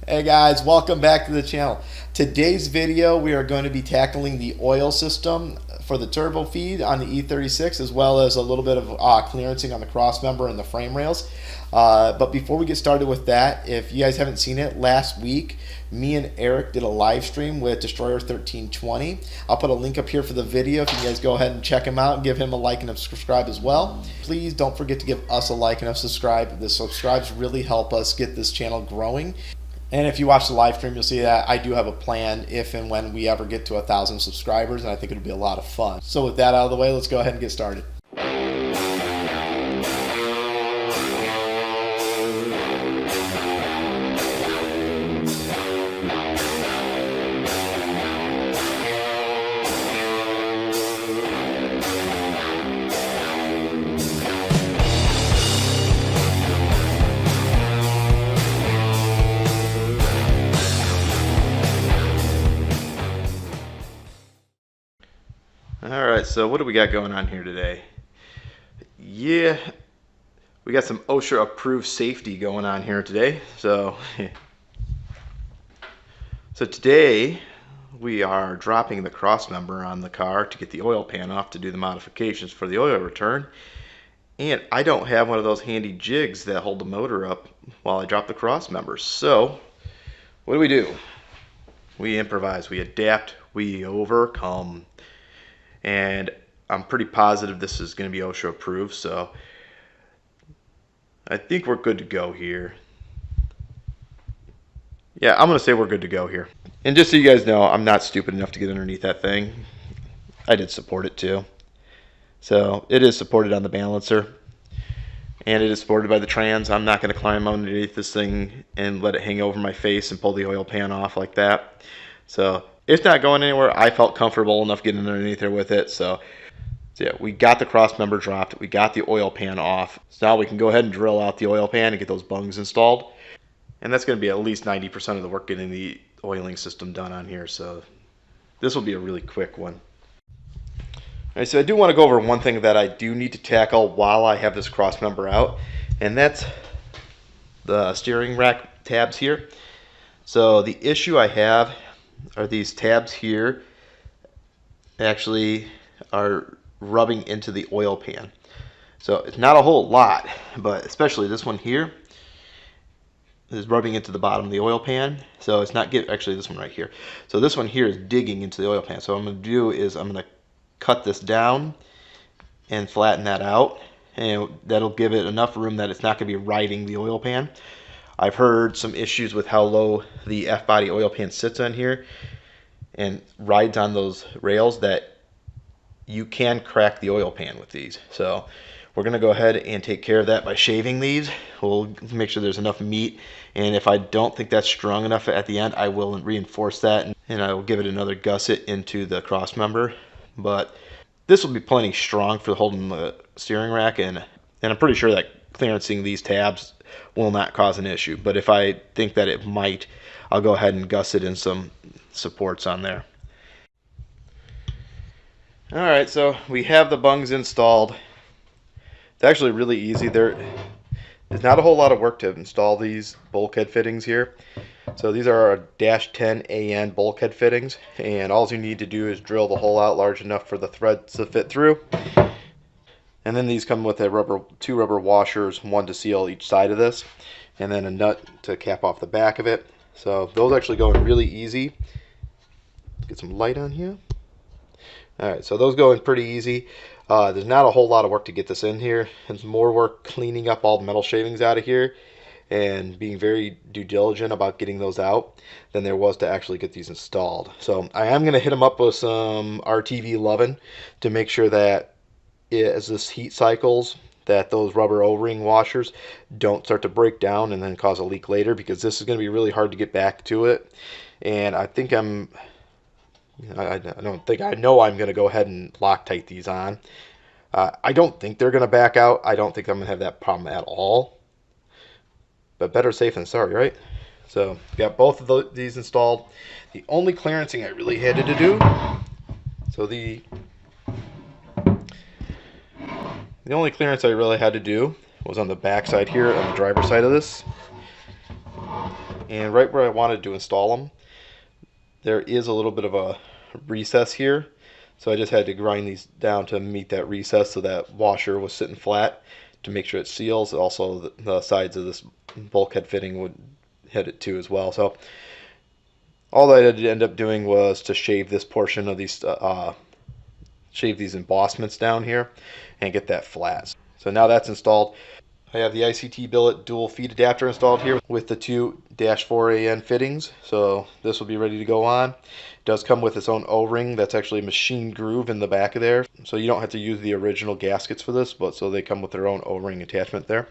Hey guys, welcome back to the channel. Today's video we are going to be tackling the oil system for the turbo feed on the E36 as well as a little bit of clearancing on the crossmember and the frame rails. But before we get started with that, if you guys haven't seen it, last week me and Eric did a live stream with Destroyer 1320. I'll put a link up here for the video if you guys go ahead and check him out and give him a like and a subscribe as well. Please don't forget to give us a like and a subscribe. The subscribes really help us get this channel growing. And if you watch the live stream, you'll see that I do have a plan if and when we ever get to 1,000 subscribers, and I think it'll be a lot of fun. So with that out of the way, let's go ahead and get started. Alright, so what do we got going on here today? Yeah, we got some OSHA approved safety going on here today. So today we are dropping the crossmember on the car to get the oil pan off to do the modifications for the oil return. And I don't have one of those handy jigs that hold the motor up while I drop the crossmember. So what do? We improvise, we adapt, we overcome. And I'm pretty positive this is going to be OSHA approved, so I think we're good to go here. Yeah, I'm going to say we're good to go here. And just so you guys know, I'm not stupid enough to get underneath that thing. I did support it too. So it is supported on the balancer. And it is supported by the trans. I'm not going to climb underneath this thing and let it hang over my face and pull the oil pan off like that. So it's not going anywhere. I felt comfortable enough getting underneath there with it. So yeah, we got the crossmember dropped. We got the oil pan off. So now we can go ahead and drill out the oil pan and get those bungs installed. And that's going to be at least 90% of the work getting the oiling system done on here. So this will be a really quick one. All right, so I do want to go over one thing that I do need to tackle while I have this crossmember out. And that's the steering rack tabs here. So the issue I have are these tabs here actually are rubbing into the oil pan. So it's not a whole lot, but especially this one here is rubbing into the bottom of the oil pan. So it's not actually this one right here. So this one here is digging into the oil pan. So what I'm going to do is I'm going to cut this down and flatten that out, and that'll give it enough room that it's not going to be riding the oil pan. I've heard some issues with how low the F-body oil pan sits on here and rides on those rails that you can crack the oil pan with these. So we're going to go ahead and take care of that by shaving these. We'll make sure there's enough meat, and if I don't think that's strong enough at the end, I will reinforce that and I will give it another gusset into the crossmember. But this will be plenty strong for holding the steering rack, and I'm pretty sure that clearancing these tabs will not cause an issue. But if I think that it might, I'll go ahead and gusset in some supports on there. Alright, so we have the bungs installed. It's actually really easy. There's not a whole lot of work to install these bulkhead fittings here. So these are our -10 AN bulkhead fittings, and all you need to do is drill the hole out large enough for the threads to fit through. And then these come with two rubber washers, one to seal each side of this, and then a nut to cap off the back of it. So those actually go in really easy. Let's get some light on here. Alright, so those go in pretty easy. There's not a whole lot of work to get this in here. It's more work cleaning up all the metal shavings out of here and being very due diligent about getting those out than there was to actually get these installed. So I am going to hit them up with some RTV11 to make sure that as this heat cycles, that those rubber O-ring washers don't start to break down and then cause a leak later, because this is going to be really hard to get back to it. And I think I know I'm going to go ahead and Loctite these on. I don't think they're going to back out. I don't think I'm going to have that problem at all. But better safe than sorry, right? So got both of these installed. The only clearancing I really had to do, so the only clearance I really had to do was on the back side here, on the driver's side of this. And right where I wanted to install them, there is a little bit of a recess here. So I just had to grind these down to meet that recess so that washer was sitting flat to make sure it seals. Also, the sides of this bulkhead fitting would hit it too as well. So all I had to end up doing was to shave this portion of these, shave these embossments down here and get that flat. So now that's installed. I have the ICT billet dual feed adapter installed here with the two -4AN fittings. So this will be ready to go on. It does come with its own O-ring that's actually a machine groove in the back of there. So you don't have to use the original gaskets for this, but so they come with their own O-ring attachment there.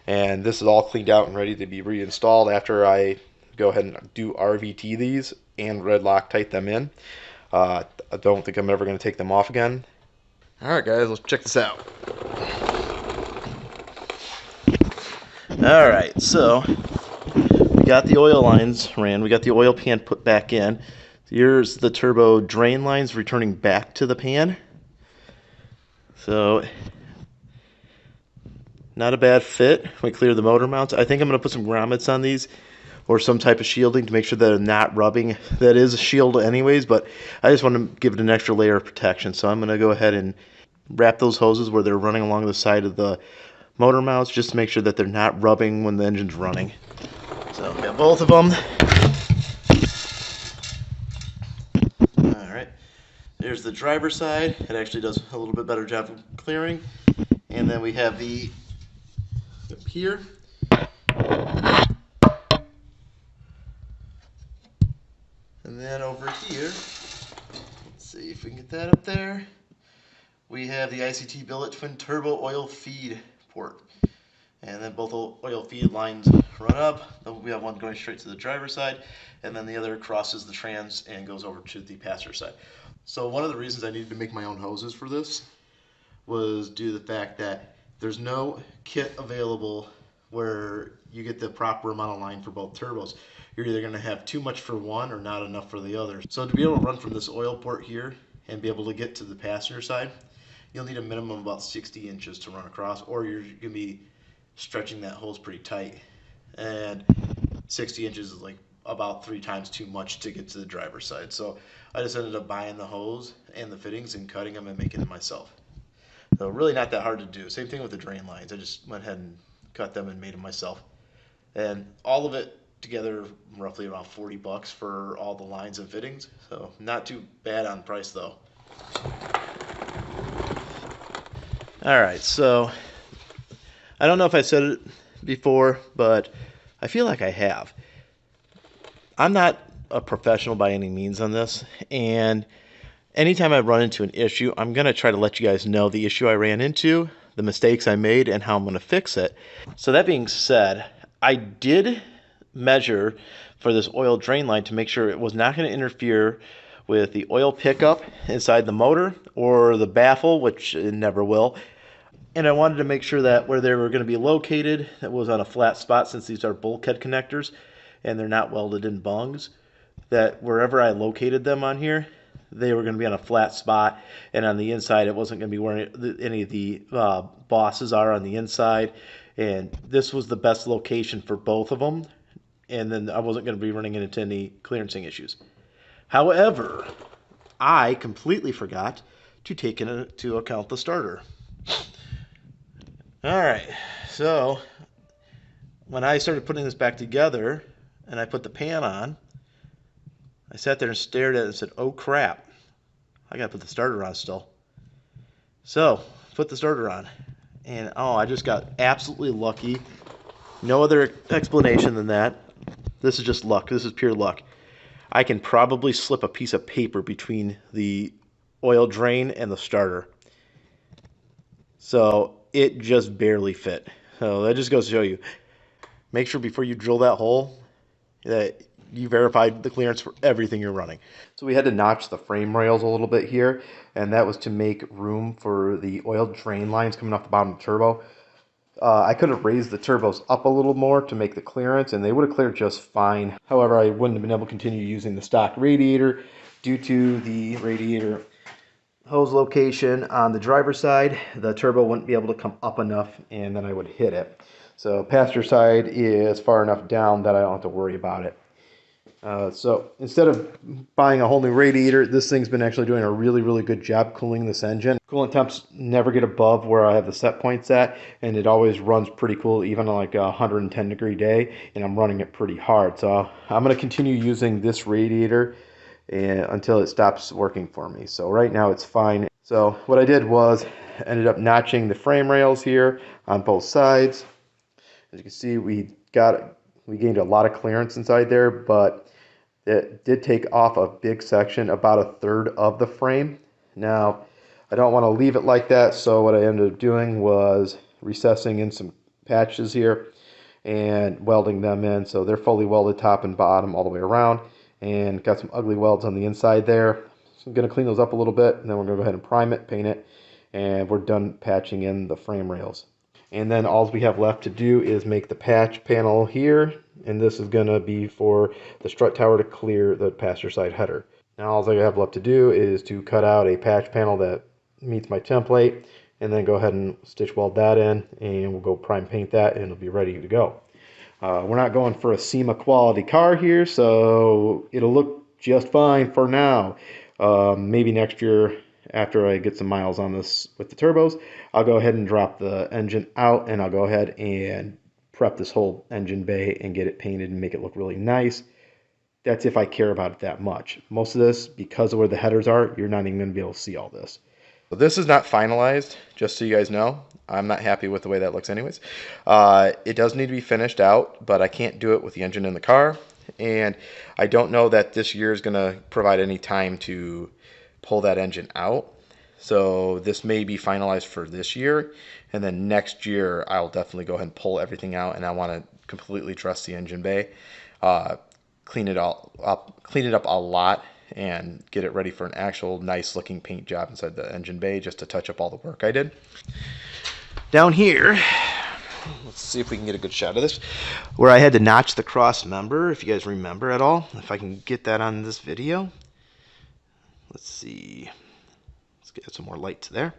And this is all cleaned out and ready to be reinstalled after I go ahead and do RVT these and red Loctite them in. I don't think I'm ever going to take them off again. Alright guys, let's check this out. Alright, so we got the oil lines ran, we got the oil pan put back in. Here's the turbo drain lines returning back to the pan. So, not a bad fit. We cleared the motor mounts. I think I'm going to put some grommets on these or some type of shielding to make sure that they're not rubbing. That is a shield anyways, but I just want to give it an extra layer of protection. So I'm going to go ahead and wrap those hoses where they're running along the side of the motor mounts just to make sure that they're not rubbing when the engine's running. So we got both of them. Alright, there's the driver's side. It actually does a little bit better job of clearing. And then we have the up here. And then over here, let's see if we can get that up there. We have the ICT billet twin turbo oil feed port. And then both oil feed lines run up. We have one going straight to the driver's side, and then the other crosses the trans and goes over to the passenger side. So one of the reasons I needed to make my own hoses for this was due to the fact that there's no kit available where you get the proper amount of line for both turbos. You're either going to have too much for one or not enough for the other. So to be able to run from this oil port here and be able to get to the passenger side, you'll need a minimum of about 60 inches to run across, or you're going to be stretching that hose pretty tight. And 60 inches is like about 3 times too much to get to the driver's side. So I just ended up buying the hose and the fittings and cutting them and making them myself. So really not that hard to do. Same thing with the drain lines. I just went ahead and cut them and made them myself. And all of it together roughly around $40 for all the lines and fittings. So not too bad on price though. Alright, so I don't know if I said it before, but I feel like I have. I'm not a professional by any means on this, and anytime I run into an issue, I'm going to try to let you guys know the issue I ran into, the mistakes I made, and how I'm going to fix it. So that being said, I did measure for this oil drain line to make sure it was not going to interfere with the oil pickup inside the motor or the baffle, which it never will. And I wanted to make sure that where they were going to be located, it was on a flat spot, since these are bulkhead connectors and they're not welded in bungs, that wherever I located them on here, they were going to be on a flat spot, and on the inside it wasn't going to be where any of the bosses are on the inside. And this was the best location for both of them, and then I wasn't going to be running into any clearancing issues. However, I completely forgot to take into account the starter. Alright, so when I started putting this back together and I put the pan on, I sat there and stared at it and said, oh crap, I gotta put the starter on still. So, put the starter on, and oh, I just got absolutely lucky. No other explanation than that. This is just luck. This is pure luck. I can probably slip a piece of paper between the oil drain and the starter. So it just barely fit. So that just goes to show you, make sure before you drill that hole that you verified the clearance for everything you're running. So we had to notch the frame rails a little bit here, and that was to make room for the oil drain lines coming off the bottom of the turbo. I could have raised the turbos up a little more to make the clearance, and they would have cleared just fine. However, I wouldn't have been able to continue using the stock radiator due to the radiator hose location on the driver's side. The turbo wouldn't be able to come up enough, and then I would hit it. So passenger side is far enough down that I don't have to worry about it. So instead of buying a whole new radiator, this thing's been actually doing a really good job cooling this engine. Coolant temps never get above where I have the set points at, and it always runs pretty cool even on like a 110-degree day, and I'm running it pretty hard. So I'm going to continue using this radiator until it stops working for me. So right now it's fine. So what I did was ended up notching the frame rails here on both sides. As you can see, we gained a lot of clearance inside there, but it did take off a big section, about a third of the frame. Now, I don't want to leave it like that, so what I ended up doing was recessing in some patches here and welding them in. So they're fully welded top and bottom all the way around, and got some ugly welds on the inside there. So I'm going to clean those up a little bit, and then we're going to go ahead and prime it, paint it, and we're done patching in the frame rails. And then all we have left to do is make the patch panel here, and this is going to be for the strut tower to clear the passenger side header. Now all I have left to do is to cut out a patch panel that meets my template, and then go ahead and stitch weld that in, and we'll go prime paint that, and it'll be ready to go. We're not going for a SEMA quality car here, so it'll look just fine for now. Maybe next year, after I get some miles on this with the turbos, I'll go ahead and drop the engine out, and I'll go ahead and prep this whole engine bay and get it painted and make it look really nice. That's if I care about it that much. Most of this, because of where the headers are, you're not even going to be able to see all this. So this is not finalized, just so you guys know. I'm not happy with the way that looks anyways. It does need to be finished out, but I can't do it with the engine in the car. And I don't know that this year is going to provide any time to pull that engine out. So this may be finalized for this year, and then next year I'll definitely go ahead and pull everything out, and I want to completely dress the engine bay, clean it up a lot, and get it ready for an actual nice looking paint job inside the engine bay, just to touch up all the work I did. Down here, let's see if we can get a good shot of this, where I had to notch the cross member, if you guys remember at all, if I can get that on this video. Let's see. Let's get some more light to there.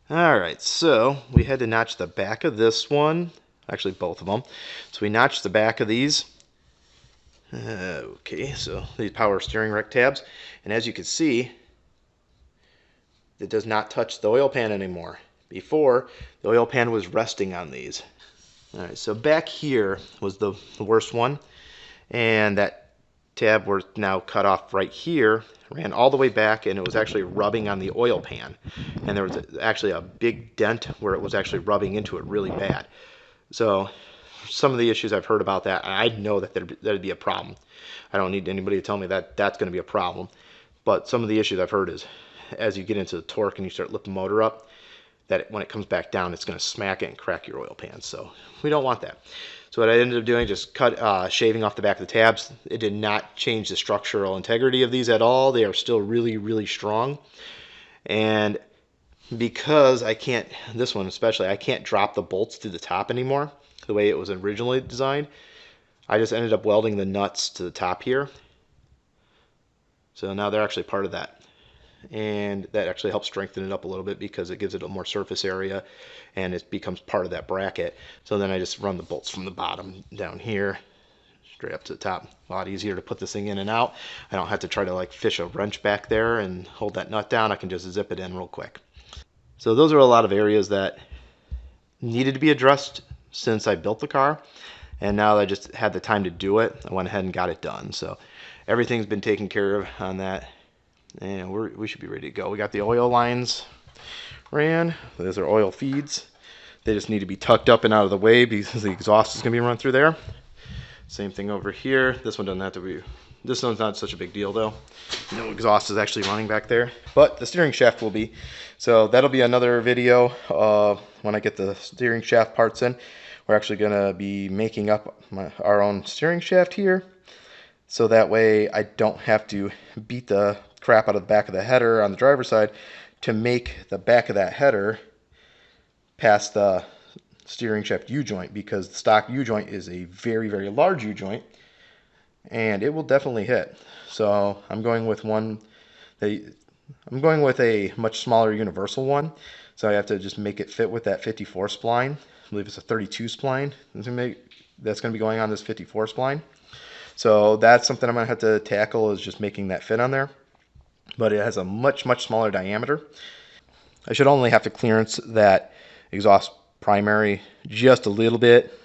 Alright, so we had to notch the back of this one. Actually, both of them. So we notched the back of these. Okay, so these power steering rack tabs. And as you can see, it does not touch the oil pan anymore. Before, the oil pan was resting on these. Alright, so back here was the worst one. And that tab were now cut off right here, ran all the way back, and it was actually rubbing on the oil pan, and there was actually a big dent where it was actually rubbing into it really bad. So some of the issues I've heard about that, I know that there'd be a problem. I don't need anybody to tell me that that's going to be a problem, but some of the issues I've heard is as you get into the torque and you start lifting the motor up, that when it comes back down, it's going to smack it and crack your oil pan. So we don't want that. So what I ended up doing, just shaving off the back of the tabs. It did not change the structural integrity of these at all. They are still really strong. And because I can't, this one especially, I can't drop the bolts to the top anymore the way it was originally designed. I just ended up welding the nuts to the top here. So now they're actually part of that. And that actually helps strengthen it up a little bit because it gives it a more surface area and it becomes part of that bracket. So then I just run the bolts from the bottom down here straight up to the top. A lot easier to put this thing in and out. I don't have to try to like fish a wrench back there and hold that nut down. I can just zip it in real quick. So those are a lot of areas that needed to be addressed since I built the car, and now that I just had the time to do it, I went ahead and got it done. So everything's been taken care of on that, and we should be ready to go. We got the oil lines ran. Those are oil feeds. They just need to be tucked up and out of the way because the exhaust is going to be run through there. Same thing over here. This one doesn't have to be, this one's not such a big deal though. No exhaust is actually running back there, but the steering shaft will be. So that'll be another video when I get the steering shaft parts in. We're actually going to be making up our own steering shaft here. So that way I don't have to beat the crap out of the back of the header on the driver's side to make the back of that header past the steering shaft U-joint, because the stock U-joint is a very large U-joint and it will definitely hit. So I'm going with a much smaller universal one, so I have to just make it fit with that 54 spline. believe it's a 32 spline. That's going to be going on this 54 spline. So that's something I'm going to have to tackle, is just making that fit on there. But it has a much smaller diameter. I should only have to clearance that exhaust primary just a little bit.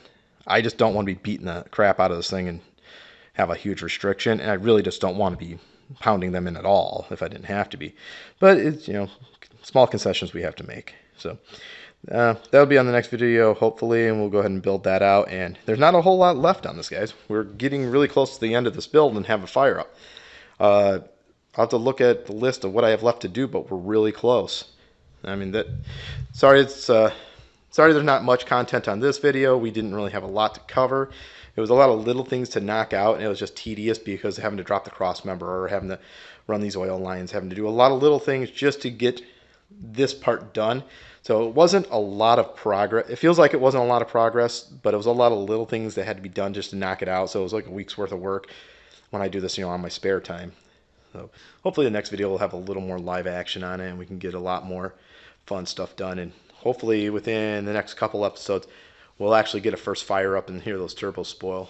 I just don't want to be beating the crap out of this thing and have a huge restriction, and I really just don't want to be pounding them in at all if I didn't have to be. But it's, small concessions we have to make. So that'll be on the next video, hopefully, and we'll go ahead and build that out. And there's not a whole lot left on this, guys. We're getting really close to the end of this build and have a fire up. I'll have to look at the list of what I have left to do, but we're really close. I mean, sorry there's not much content on this video. We didn't really have a lot to cover. It was a lot of little things to knock out, and it was just tedious because having to drop the cross member or having to run these oil lines, having to do a lot of little things just to get this part done. So it wasn't a lot of progress. It feels like it wasn't a lot of progress, but it was a lot of little things that had to be done just to knock it out. So it was like a week's worth of work when I do this, on my spare time. So hopefully the next video will have a little more live action on it, and we can get a lot more fun stuff done. And hopefully within the next couple episodes, we'll actually get a first fire up and hear those turbos spoil.